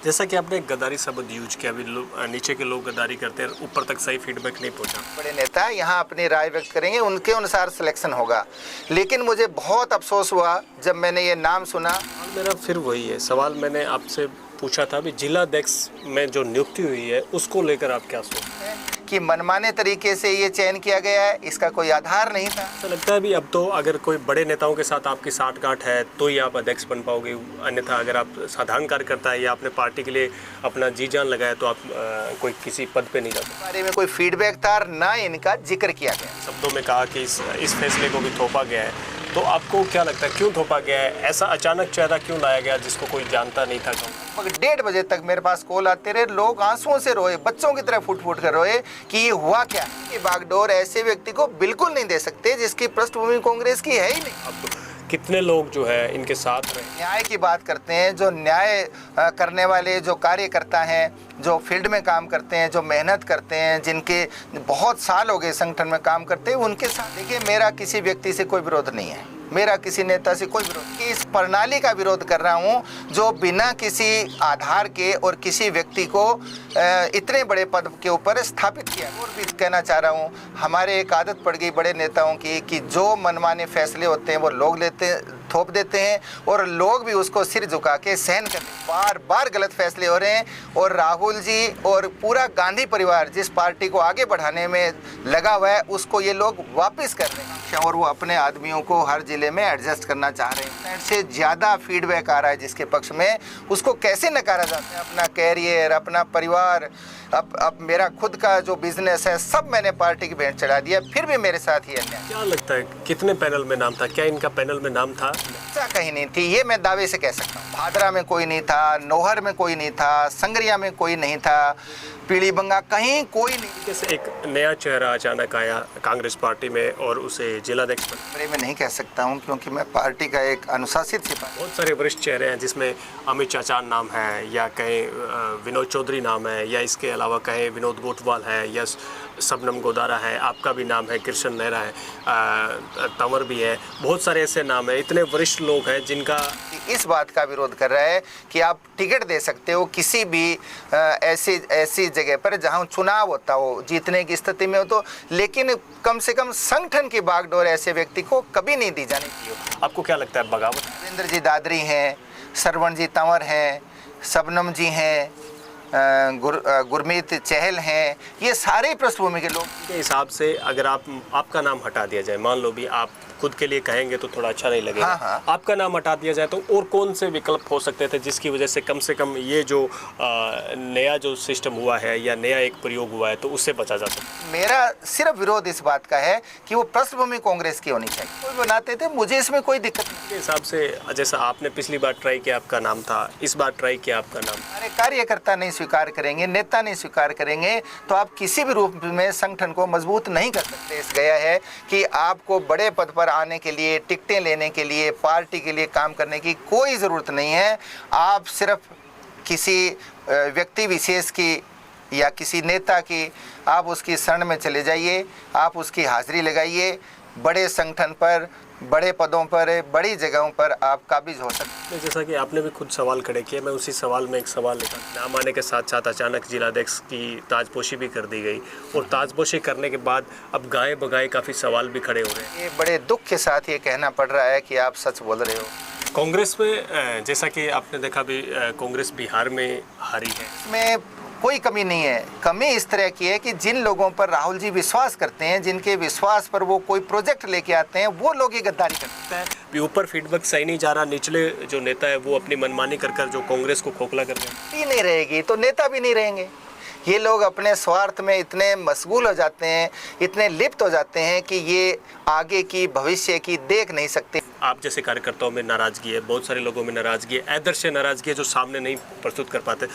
जैसा कि आपने गद्दारी शब्द यूज किया, अभी नीचे के लोग गद्दारी करते हैं, ऊपर तक सही फीडबैक नहीं पहुंचा। बड़े नेता यहाँ अपनी राय व्यक्त करेंगे, उनके अनुसार सिलेक्शन होगा। लेकिन मुझे बहुत अफसोस हुआ जब मैंने ये नाम सुना। मेरा फिर वही है सवाल, मैंने आपसे पूछा था अभी जिला अध्यक्ष में जो नियुक्ति हुई है उसको लेकर आप क्या सोचते हैं कि मनमाने तरीके से ये चयन किया गया है, इसका कोई आधार नहीं था। ऐसा लगता है अभी अब तो अगर कोई बड़े नेताओं के साथ आपकी साठगांठ है तो ही आप अध्यक्ष बन पाओगे, अन्यथा अगर आप साधारण कार्यकर्ता है या आपने पार्टी के लिए अपना जी जान लगाया तो आप कोई किसी पद पे नहीं जाते। बारे में कोई फीडबैक था ना, इनका जिक्र किया गया। शब्दों में कहा कि इस फैसले को भी थोपा गया है, तो आपको क्या लगता है क्यों थोपा गया है? ऐसा अचानक चेहरा क्यों लाया गया जिसको कोई जानता नहीं था? लगभग 1:30 बजे तक मेरे पास कॉल आते रहे, लोग आंसुओं से रोए, बच्चों की तरह फूट फूट कर रोए कि ये हुआ क्या। ये बागडोर ऐसे व्यक्ति को बिल्कुल नहीं दे सकते जिसकी पृष्ठभूमि कांग्रेस की है ही नहीं। अब कितने लोग जो है इनके साथ रहे? न्याय की बात करते हैं, जो न्याय करने वाले जो कार्यकर्ता हैं, जो फील्ड में काम करते हैं, जो मेहनत करते हैं, जिनके बहुत साल हो गए संगठन में काम करते हैं, उनके साथ देखिए मेरा किसी व्यक्ति से कोई विरोध नहीं है, मेरा किसी नेता से कोई विरोध नहीं। इस प्रणाली का विरोध कर रहा हूं जो बिना किसी आधार के और किसी व्यक्ति को इतने बड़े पद के ऊपर स्थापित किया। और भी कहना चाह रहा हूं, हमारे एक आदत पड़ गई बड़े नेताओं की कि जो मनमाने फैसले होते हैं वो लोग थोप देते हैं और लोग भी उसको सिर झुका के सहन करते हैं। बार बार गलत फैसले हो रहे हैं और राहुल जी और पूरा गांधी परिवार जिस पार्टी को आगे बढ़ाने में लगा हुआ है उसको ये लोग वापस कर रहे हैं और वो अपने आदमियों को हर जिले में एडजस्ट करना चाह रहे हैं। से ज़्यादा फीडबैक आ रहा है जिसके पक्ष में, उसको कैसे नकारा जाता है? अपना कैरियर, अपना परिवार, अब मेरा खुद का जो बिजनेस है सब मैंने पार्टी की भेंट चढ़ा दिया, फिर भी मेरे साथ ही अन्याय। क्या लगता है कितने पैनल में नाम था? क्या इनका पैनल में नाम था? कहीं नहीं थी, ये मैं दावे से कह सकता हूँ। भादरा में कोई नहीं था, नौहर में कोई नहीं था, संगरिया में कोई नहीं था, पीलीबंगा कहीं कोई नहीं। जैसे एक नया चेहरा अचानक आया कांग्रेस पार्टी में और उसे जिलाध्यक्ष बारे में नहीं कह सकता हूँ क्योंकि मैं पार्टी का एक अनुशासित सिपाही। बहुत सारे वरिष्ठ चेहरे हैं जिसमें अमित चाचान नाम है या कहें विनोद चौधरी नाम है या इसके अलावा कहें विनोद गोटवाल है या शबनम गोदारा है, आपका भी नाम है, कृष्ण नेहरा है, तंवर भी है, बहुत सारे ऐसे नाम है, इतने वरिष्ठ लोग हैं जिनका इस बात का विरोध कर रहा है कि आप टिकट दे सकते हो किसी भी ऐसी जगह पर जहां चुनाव होता हो, जीतने की स्थिति में हो तो, लेकिन कम से कम संगठन की बागडोर ऐसे व्यक्ति को कभी नहीं दी जानी चाहिए। आपको क्या लगता है बगावत? रविंद्र जी दादरी हैं, सरवण जी तंवर हैं, शबनम जी हैं, गुरमीत चहल हैं, ये सारे पृष्ठभूमि के लोग के हिसाब से अगर आपका नाम हटा दिया जाए, मान लो भी आप खुद के लिए कहेंगे तो थोड़ा अच्छा नहीं लगेगा। हाँ। आपका नाम हटा दिया जाए तो और कौन से विकल्प हो सकते थे जिसकी वजह से कम ये जो नया जो सिस्टम हुआ है या नया एक प्रयोग हुआ है तो उससे बचा जा सकता? मेरा सिर्फ विरोध इस बात का है कि वो पृष्ठभूमि कांग्रेस की होनी चाहिए। कोई बनाते थे, मुझे इसमें कोई दिक्कत नहीं। के हिसाब से जैसा आपने पिछली बार ट्राई किया आपका नाम था, इस बार ट्राई किया आपका नाम, हमारे कार्यकर्ता नहीं स्वीकार करेंगे, नेता नहीं स्वीकार करेंगे तो आप किसी भी रूप में संगठन को मजबूत नहीं कर सकते। इस गया है कि आपको बड़े पद पर आने के लिए, टिकटें लेने के लिए, पार्टी के लिए काम करने की कोई ज़रूरत नहीं है। आप सिर्फ किसी व्यक्ति विशेष की या किसी नेता की आप उसकी शरण में चले जाइए, आप उसकी हाजिरी लगाइए, बड़े संगठन पर, बड़े पदों पर, बड़ी जगहों पर आप काबिज हो सकते हैं। जैसा कि आपने भी खुद सवाल खड़े किए, मैं उसी सवाल में एक सवाल लेकर, नाम आने के साथ साथ अचानक जिलाध्यक्ष की ताजपोशी भी कर दी गई और ताजपोशी करने के बाद अब गाये बगाए काफ़ी सवाल भी खड़े हो रहे हैं। ये बड़े दुख के साथ ये कहना पड़ रहा है कि आप सच बोल रहे हो। कांग्रेस में जैसा कि आपने देखा भी कांग्रेस बिहार में हारी है, इसमें कोई कमी नहीं है। कमी इस तरह की है कि जिन लोगों पर राहुल जी विश्वास करते हैं, जिनके विश्वास पर वो कोई प्रोजेक्ट लेके आते हैं, वो लोग ये गद्दारी करते हैं। ऊपर फीडबैक सही नहीं जा रहा, निचले जो नेता है वो अपनी मनमानी कर जो कांग्रेस को खोखला कर रहे हैं। नहीं रहेगी तो नेता भी नहीं रहेंगे। ये लोग अपने स्वार्थ में इतने मशगूल हो जाते हैं, इतने लिप्त हो जाते हैं कि ये आगे की भविष्य की देख नहीं सकते। आप जैसे कार्यकर्ताओं में नाराजगी है, बहुत सारे लोगों में नाराजगी है, आदर्श से नाराजगी है जो सामने नहीं प्रस्तुत कर पाते,